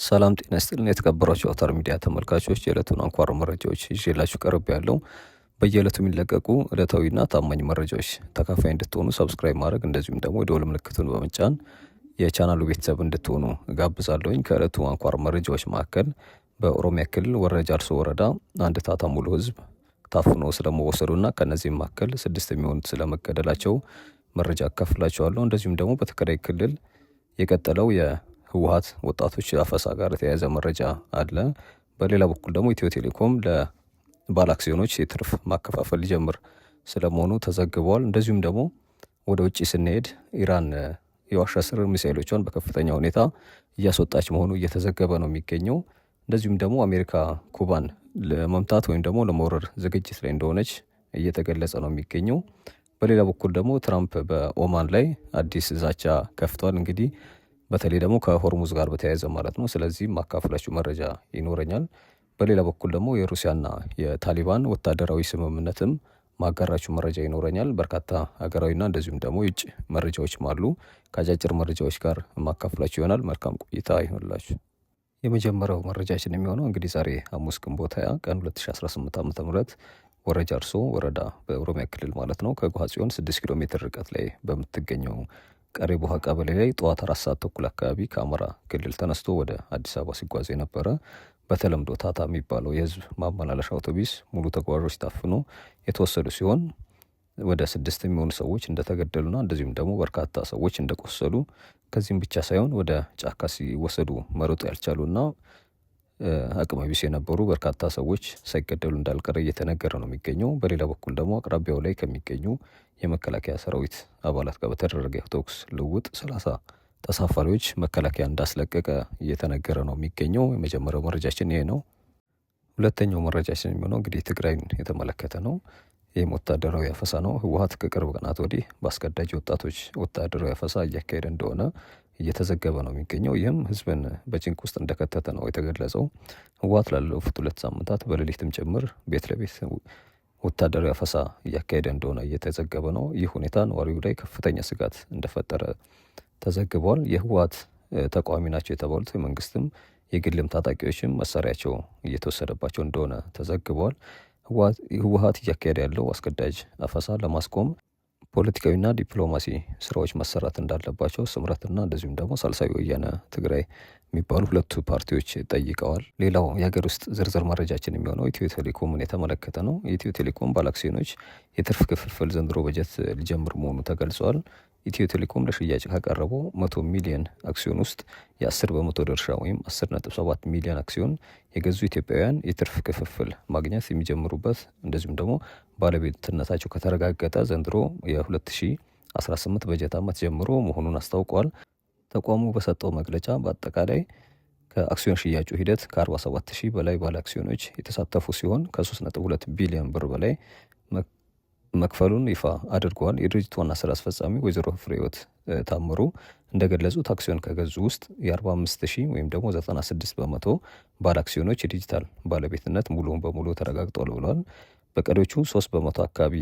ሰላም ጤና ይስጥልን የተከበራችሁ አውታር ሚዲያ ተመልካቾች የዕለቱን አንኳር መረጃዎች ይዤላችሁ ቀርብ ያለው በየዕለቱ የሚለቀቁ ዕለታዊና ታማኝ መረጃዎች ተካፋይ እንድትሆኑ ሰብስክራይብ ማድረግ እንደዚሁም ደግሞ የደወል ምልክቱን በመጫን የቻናሉ ቤተሰብ እንድትሆኑ ጋብዛለሁኝ። ከዕለቱ አንኳር መረጃዎች መካከል በኦሮሚያ ክልል ወረ ጃርሶ ወረዳ አንድ ታታ ሙሉ ህዝብ ታፍኖ ስለመወሰዱና ከነዚህም መካከል 6 የሚሆኑት ስለመገደላቸው መረጃ አካፍላችኋለሁ። እንደዚሁም ደግሞ በትግራይ ክልል የቀጠለው የህወሓት ወጣቶች አፈሳ ጋር የተያያዘ መረጃ አለ። በሌላ በኩል ደግሞ ኢትዮ ቴሌኮም ለባለ አክሲዮኖች የትርፍ ማከፋፈል ሊጀምር ስለመሆኑ ተዘግቧል። እንደዚሁም ደግሞ ወደ ውጭ ስንሄድ ኢራን የዋሻ ስር ሚሳኤሎቿን በከፍተኛ ሁኔታ እያስወጣች መሆኑ እየተዘገበ ነው የሚገኘው። እንደዚሁም ደግሞ አሜሪካ ኩባን ለመምታት ወይም ደግሞ ለመውረር ዝግጅት ላይ እንደሆነች እየተገለጸ ነው የሚገኘው። በሌላ በኩል ደግሞ ትራምፕ በኦማን ላይ አዲስ ዛቻ ከፍቷል። እንግዲህ በተለይ ደግሞ ከሆርሙዝ ጋር በተያያዘ ማለት ነው። ስለዚህ ማካፍላችሁ መረጃ ይኖረኛል። በሌላ በኩል ደግሞ የሩሲያና የታሊባን ወታደራዊ ስምምነትም ማጋራችሁ መረጃ ይኖረኛል። በርካታ ሀገራዊና እንደዚሁም ደግሞ የውጭ መረጃዎችም አሉ። ከአጫጭር መረጃዎች ጋር ማካፍላችሁ ይሆናል። መልካም ቆይታ ይሆንላችሁ። የመጀመሪያው መረጃችን የሚሆነው እንግዲህ ዛሬ ሐሙስ ግንቦት 20 ቀን 2018 ዓ.ም ወረ ጃርሶ ወረዳ በኦሮሚያ ክልል ማለት ነው ከጎሃ ጽዮን 6 ኪሎ ሜትር ርቀት ላይ በምትገኘው ቀሬ ቦሃ ቀበሌ ላይ ጠዋት 4 ሰዓት ተኩል አካባቢ ከአማራ ክልል ተነስቶ ወደ አዲስ አበባ ሲጓዝ የነበረ በተለምዶ ታታ የሚባለው የህዝብ ማመላለሻ አውቶቡስ ሙሉ ተጓዦች ታፍኖ የተወሰዱ ሲሆን ወደ 6 የሚሆኑ ሰዎች እንደተገደሉና እንደዚሁም ደግሞ በርካታ ሰዎች እንደቆሰሉ፣ ከዚህም ብቻ ሳይሆን ወደ ጫካ ሲወሰዱ መሮጥ ያልቻሉና አቅመ ቢስ የነበሩ በርካታ ሰዎች ሳይገደሉ እንዳልቀረ እየተነገረ ነው የሚገኘው። በሌላ በኩል ደግሞ አቅራቢያው ላይ ከሚገኙ የመከላከያ ሰራዊት አባላት ጋር በተደረገ ተኩስ ልውውጥ 30 ተሳፋሪዎች መከላከያ እንዳስለቀቀ እየተነገረ ነው የሚገኘው። የመጀመሪያው መረጃችን ይሄ ነው። ሁለተኛው መረጃችን የሚሆነው እንግዲህ ትግራይን የተመለከተ ነው። ይህም ወታደራዊ አፈሳ ነው። ህወሓት ከቅርብ ቀናት ወዲህ በአስገዳጅ ወጣቶች ወታደራዊ አፈሳ እያካሄደ እንደሆነ እየተዘገበ ነው የሚገኘው። ይህም ህዝብን በጭንቅ ውስጥ እንደከተተ ነው የተገለጸው። ህወሓት ላለፉት 2 ሳምንታት በሌሊትም ጭምር ቤት ለቤት ወታደራዊ አፈሳ እያካሄደ እንደሆነ እየተዘገበ ነው። ይህ ሁኔታ ነዋሪው ላይ ከፍተኛ ስጋት እንደፈጠረ ተዘግቧል። የህወሓት ተቃዋሚ ናቸው የተባሉት የመንግስትም የግልም ታጣቂዎችም መሳሪያቸው እየተወሰደባቸው እንደሆነ ተዘግቧል። ህወሓት እያካሄደ ያለው አስገዳጅ አፈሳ ለማስቆም ፖለቲካዊና ዲፕሎማሲ ስራዎች መሰራት እንዳለባቸው ስምረትና እንደዚሁም ደግሞ ሳልሳዊ ወያነ ትግራይ የሚባሉ ሁለቱ ፓርቲዎች ጠይቀዋል። ሌላው የሀገር ውስጥ ዝርዝር መረጃችን የሚሆነው ኢትዮ ቴሌኮምን የተመለከተ ነው። የኢትዮ ቴሌኮም ባለአክሲዮኖች የትርፍ ክፍፍል ዘንድሮ በጀት ሊጀምር መሆኑ ተገልጿል። ኢትዮ ቴሌኮም ለሽያጭ ካቀረበው 100 ሚሊዮን አክሲዮን ውስጥ የ10 በመቶ ድርሻ ወይም 10.7 ሚሊዮን አክሲዮን የገዙ ኢትዮጵያውያን የትርፍ ክፍፍል ማግኘት የሚጀምሩበት እንደዚሁም ደግሞ ባለቤትነታቸው ከተረጋገጠ ዘንድሮ የ2018 በጀት ዓመት ጀምሮ መሆኑን አስታውቋል። ተቋሙ በሰጠው መግለጫ በአጠቃላይ ከአክሲዮን ሽያጩ ሂደት ከ47 ሺህ በላይ ባለ አክሲዮኖች የተሳተፉ ሲሆን ከ3.2 ቢሊዮን ብር በላይ መክፈሉን ይፋ አድርገዋል። የድርጅቱ ዋና ስራ አስፈጻሚ ወይዘሮ ፍሬህይወት ታምሩ እንደገለጹት አክሲዮን ከገዙ ውስጥ የ45 ሺህ ወይም ደግሞ 96 በመቶ ባለ አክሲዮኖች የዲጂታል ባለቤትነት ሙሉ በሙሉ ተረጋግጧል ብለዋል። በቀሪዎቹ 3 በመቶ አካባቢ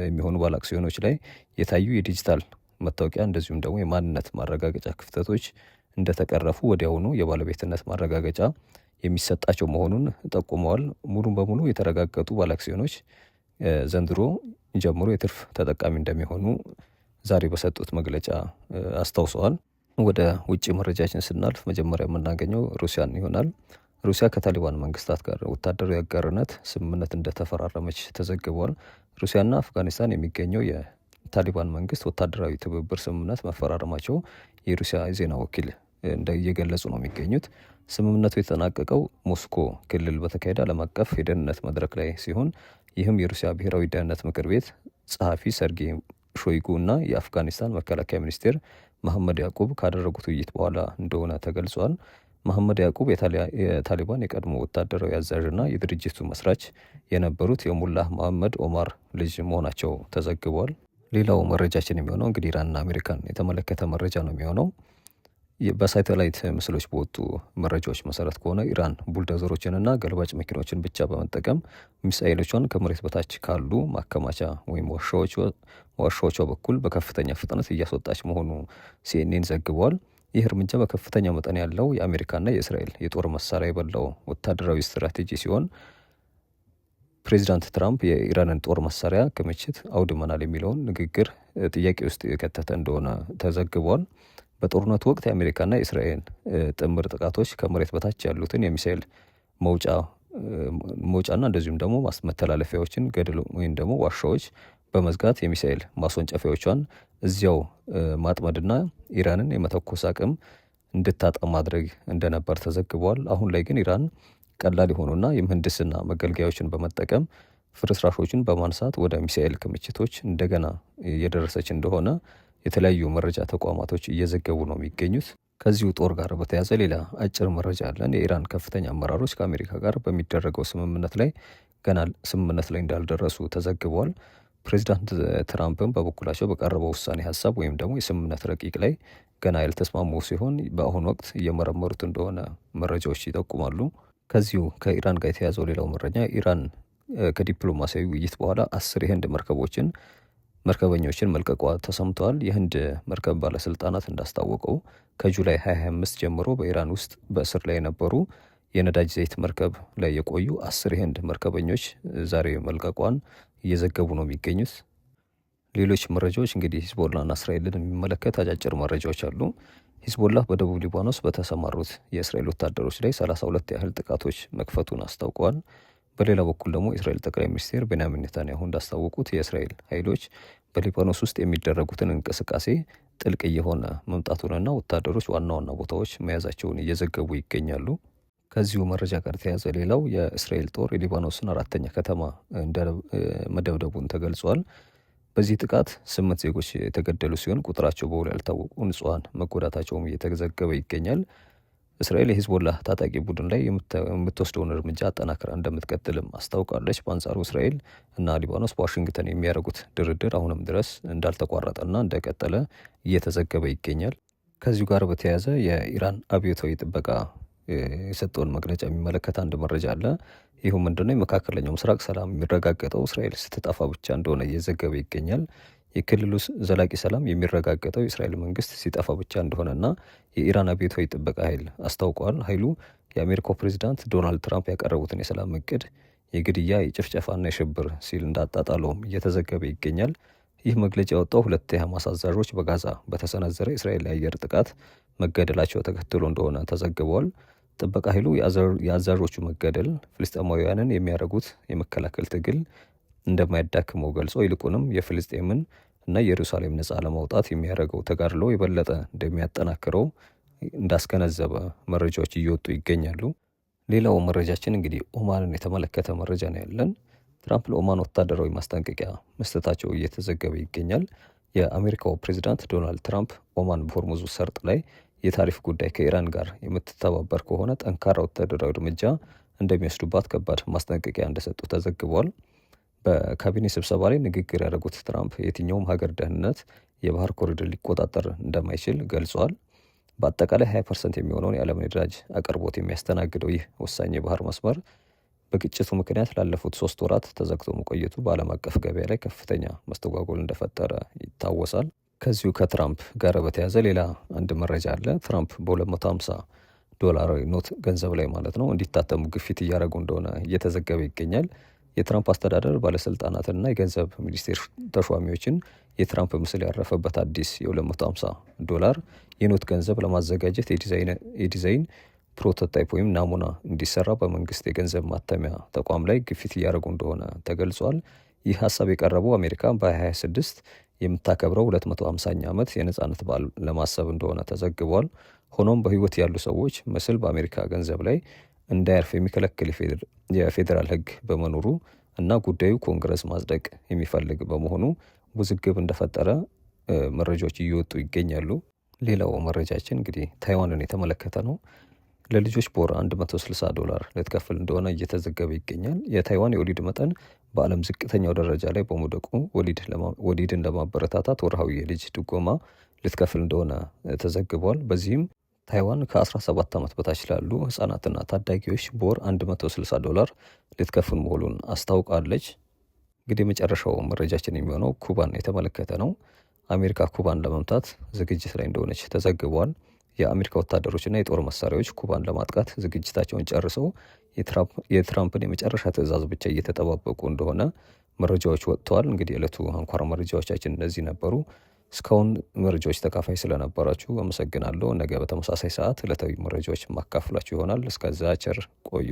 የሚሆኑ ባለ አክሲዮኖች ላይ የታዩ የዲጂታል መታወቂያ እንደዚሁም ደግሞ የማንነት ማረጋገጫ ክፍተቶች እንደተቀረፉ ወዲያውኑ የባለቤትነት ማረጋገጫ የሚሰጣቸው መሆኑን ጠቁመዋል። ሙሉ በሙሉ የተረጋገጡ ባለ አክሲዮኖች ዘንድሮ ጀምሮ የትርፍ ተጠቃሚ እንደሚሆኑ ዛሬ በሰጡት መግለጫ አስታውሰዋል። ወደ ውጭ መረጃችን ስናልፍ መጀመሪያ የምናገኘው ሩሲያን ይሆናል። ሩሲያ ከታሊባን መንግስታት ጋር ወታደራዊ አጋርነት ስምምነት እንደተፈራረመች ተዘግቧል። ሩሲያና አፍጋኒስታን የሚገኘው የታሊባን መንግስት ወታደራዊ ትብብር ስምምነት መፈራረማቸው የሩሲያ ዜና ወኪል እየገለጹ ነው የሚገኙት። ስምምነቱ የተጠናቀቀው ሞስኮ ክልል በተካሄደ ዓለም አቀፍ የደህንነት መድረክ ላይ ሲሆን ይህም የሩሲያ ብሔራዊ ደህንነት ምክር ቤት ጸሐፊ ሰርጌይ ሾይጉ እና የአፍጋኒስታን መከላከያ ሚኒስቴር መሐመድ ያዕቁብ ካደረጉት ውይይት በኋላ እንደሆነ ተገልጿል። መሐመድ ያዕቁብ የታሊባን የቀድሞ ወታደራዊ አዛዥና የድርጅቱ መስራች የነበሩት የሙላህ መሐመድ ኦማር ልጅ መሆናቸው ተዘግቧል። ሌላው መረጃችን የሚሆነው እንግዲህ ኢራንና አሜሪካን የተመለከተ መረጃ ነው የሚሆነው። በሳተላይት ምስሎች በወጡ መረጃዎች መሰረት ከሆነ ኢራን ቡልዶዘሮችንና ገልባጭ መኪኖችን ብቻ በመጠቀም ሚሳኤሎቿን ከመሬት በታች ካሉ ማከማቻ ወይም ዋሻዎቿ በኩል በከፍተኛ ፍጥነት እያስወጣች መሆኑ ሲኤንኤን ዘግቧል። ይህ እርምጃ በከፍተኛ መጠን ያለው የአሜሪካና የእስራኤል የጦር መሳሪያ የበላው ወታደራዊ ስትራቴጂ ሲሆን ፕሬዚዳንት ትራምፕ የኢራንን ጦር መሳሪያ ክምችት አውድመናል የሚለውን ንግግር ጥያቄ ውስጥ የከተተ እንደሆነ ተዘግቧል። በጦርነቱ ወቅት የአሜሪካና የእስራኤል ጥምር ጥቃቶች ከመሬት በታች ያሉትን የሚሳኤል መውጫና እንደዚሁም ደግሞ መተላለፊያዎችን ገድሎ ወይም ደግሞ ዋሻዎች በመዝጋት የሚሳኤል ማስወንጨፊያዎቿን እዚያው ማጥመድና ኢራንን የመተኮስ አቅም እንድታጣ ማድረግ እንደነበር ተዘግቧል። አሁን ላይ ግን ኢራን ቀላል የሆኑና የምህንድስና መገልገያዎችን በመጠቀም ፍርስራሾችን በማንሳት ወደ ሚሳኤል ክምችቶች እንደገና እየደረሰች እንደሆነ የተለያዩ መረጃ ተቋማቶች እየዘገቡ ነው የሚገኙት። ከዚሁ ጦር ጋር በተያያዘ ሌላ አጭር መረጃ አለን። የኢራን ከፍተኛ አመራሮች ከአሜሪካ ጋር በሚደረገው ስምምነት ላይ ገና ስምምነት ላይ እንዳልደረሱ ተዘግቧል። ፕሬዚዳንት ትራምፕም በበኩላቸው በቀረበው ውሳኔ ሀሳብ ወይም ደግሞ የስምምነት ረቂቅ ላይ ገና ያልተስማሙ ሲሆን በአሁኑ ወቅት እየመረመሩት እንደሆነ መረጃዎች ይጠቁማሉ። ከዚሁ ከኢራን ጋር የተያዘው ሌላው መረጃ ኢራን ከዲፕሎማሲያዊ ውይይት በኋላ 10 የህንድ መርከበኞችን መልቀቋ ተሰምተዋል። የህንድ መርከብ ባለስልጣናት እንዳስታወቀው ከጁላይ 2025 ጀምሮ በኢራን ውስጥ በእስር ላይ የነበሩ የነዳጅ ዘይት መርከብ ላይ የቆዩ 10 የህንድ መርከበኞች ዛሬ መልቀቋን እየዘገቡ ነው የሚገኙት። ሌሎች መረጃዎች እንግዲህ ሂዝቦላና እስራኤልን የሚመለከት አጫጭር መረጃዎች አሉ። ሂዝቦላ በደቡብ ሊባኖስ በተሰማሩት የእስራኤል ወታደሮች ላይ 32 ያህል ጥቃቶች መክፈቱን አስታውቀዋል። በሌላ በኩል ደግሞ የእስራኤል ጠቅላይ ሚኒስትር ቤንያሚን ኔታንያሁ እንዳስታወቁት የእስራኤል ኃይሎች በሊባኖስ ውስጥ የሚደረጉትን እንቅስቃሴ ጥልቅ እየሆነ መምጣቱንና ወታደሮች ዋና ዋና ቦታዎች መያዛቸውን እየዘገቡ ይገኛሉ። ከዚሁ መረጃ ጋር ተያዘ ሌላው የእስራኤል ጦር የሊባኖስን 4ኛ ከተማ መደብደቡን ተገልጿል። በዚህ ጥቃት 8 ዜጎች የተገደሉ ሲሆን ቁጥራቸው በውል ያልታወቁ ንጹሐን መጎዳታቸውም እየተዘገበ ይገኛል። እስራኤል የሂዝቦላ ታጣቂ ቡድን ላይ የምትወስደውን እርምጃ አጠናክራ እንደምትቀጥልም አስታውቃለች። በአንጻሩ እስራኤል እና ሊባኖስ በዋሽንግተን የሚያደርጉት ድርድር አሁንም ድረስ እንዳልተቋረጠና እንደቀጠለ እየተዘገበ ይገኛል። ከዚሁ ጋር በተያያዘ የኢራን አብዮታዊ ጥበቃ የሰጠውን መግለጫ የሚመለከት አንድ መረጃ አለ። ይህም ምንድነው? የመካከለኛው ምስራቅ ሰላም የሚረጋገጠው እስራኤል ስትጠፋ ብቻ እንደሆነ እየዘገበ ይገኛል። የክልሉ ዘላቂ ሰላም የሚረጋገጠው የእስራኤል መንግስት ሲጠፋ ብቻ እንደሆነና የኢራን አብዮታዊ ጥበቃ ኃይል አስታውቋል። ኃይሉ የአሜሪካው ፕሬዚዳንት ዶናልድ ትራምፕ ያቀረቡትን የሰላም እቅድ የግድያ የጭፍጨፋና የሽብር ሲል እንዳጣጣለውም እየተዘገበ ይገኛል። ይህ መግለጫ የወጣው 2 የሐማስ አዛዦች በጋዛ በተሰነዘረ የእስራኤል የአየር ጥቃት መገደላቸው ተከትሎ እንደሆነ ተዘግበዋል። ጥበቃ ኃይሉ የአዛዦቹ መገደል ፍልስጤማውያንን የሚያደርጉት የመከላከል ትግል እንደማያዳክመው ገልጾ ይልቁንም የፍልስጤምን እና የኢየሩሳሌም ነጻ ለማውጣት የሚያደርገው ተጋድሎ የበለጠ እንደሚያጠናክረው እንዳስገነዘበ መረጃዎች እየወጡ ይገኛሉ። ሌላው መረጃችን እንግዲህ ኦማንን የተመለከተ መረጃ ነው ያለን። ትራምፕ ለኦማን ወታደራዊ ማስጠንቀቂያ መስጠታቸው እየተዘገበ ይገኛል። የአሜሪካው ፕሬዚዳንት ዶናልድ ትራምፕ ኦማን በሆርሙዝ ሰርጥ ላይ የታሪፍ ጉዳይ ከኢራን ጋር የምትተባበር ከሆነ ጠንካራ ወታደራዊ እርምጃ እንደሚወስዱባት ከባድ ማስጠንቀቂያ እንደሰጡ ተዘግቧል። በካቢኔ ስብሰባ ላይ ንግግር ያደረጉት ትራምፕ የትኛውም ሀገር ደህንነት የባህር ኮሪደር ሊቆጣጠር እንደማይችል ገልጿል። በአጠቃላይ 20% የሚሆነውን የዓለም ነዳጅ አቅርቦት የሚያስተናግደው ይህ ወሳኝ የባህር መስመር በግጭቱ ምክንያት ላለፉት 3 ወራት ተዘግቶ መቆየቱ በዓለም አቀፍ ገበያ ላይ ከፍተኛ መስተጓጎል እንደፈጠረ ይታወሳል። ከዚሁ ከትራምፕ ጋር በተያያዘ ሌላ አንድ መረጃ አለ። ትራምፕ በ250 ኖት ገንዘብ ላይ ማለት ነው እንዲታተሙ ግፊት እያደረጉ እንደሆነ እየተዘገበ ይገኛል። የትራምፕ አስተዳደር ባለስልጣናትንና የገንዘብ ሚኒስቴር ተሿሚዎችን የትራምፕ ምስል ያረፈበት አዲስ የ250 የኖት ገንዘብ ለማዘጋጀት የዲዛይን ፕሮቶታይፕ ወይም ናሙና እንዲሰራ በመንግስት የገንዘብ ማተሚያ ተቋም ላይ ግፊት እያደረጉ እንደሆነ ተገልጿል። ይህ ሀሳብ የቀረበው አሜሪካ በ2026 የምታከብረው 250ኛ ዓመት የነጻነት በዓል ለማሰብ እንደሆነ ተዘግቧል። ሆኖም በህይወት ያሉ ሰዎች ምስል በአሜሪካ ገንዘብ ላይ እንዳያርፍ የሚከለክል የፌዴራል ህግ በመኖሩ እና ጉዳዩ ኮንግረስ ማጽደቅ የሚፈልግ በመሆኑ ውዝግብ እንደፈጠረ መረጃዎች እየወጡ ይገኛሉ። ሌላው መረጃችን እንግዲህ ታይዋንን የተመለከተ ነው። ለልጆች በወር $160 ልትከፍል እንደሆነ እየተዘገበ ይገኛል። የታይዋን የወሊድ መጠን በዓለም ዝቅተኛው ደረጃ ላይ በመውደቁ ወሊድን ለማበረታታት ወርሃዊ የልጅ ድጎማ ልትከፍል እንደሆነ ተዘግቧል። በዚህም ታይዋን ከ17 ዓመት በታች ላሉ ህጻናትና ታዳጊዎች በወር $160 ልትከፍል መሆኑን አስታውቃለች። እንግዲህ የመጨረሻው መረጃችን የሚሆነው ኩባን የተመለከተ ነው። አሜሪካ ኩባን ለመምታት ዝግጅት ላይ እንደሆነች ተዘግቧል። የአሜሪካ ወታደሮችና የጦር መሳሪያዎች ኩባን ለማጥቃት ዝግጅታቸውን ጨርሰው የትራምፕን የመጨረሻ ትዕዛዝ ብቻ እየተጠባበቁ እንደሆነ መረጃዎች ወጥተዋል። እንግዲህ የዕለቱ አንኳር መረጃዎቻችን እነዚህ ነበሩ። እስካሁን መረጃዎች ተካፋይ ስለነበራችሁ አመሰግናለሁ። ነገ በተመሳሳይ ሰዓት ዕለታዊ መረጃዎች ማካፍላችሁ ይሆናል። እስከዛ ቸር ቆዩ።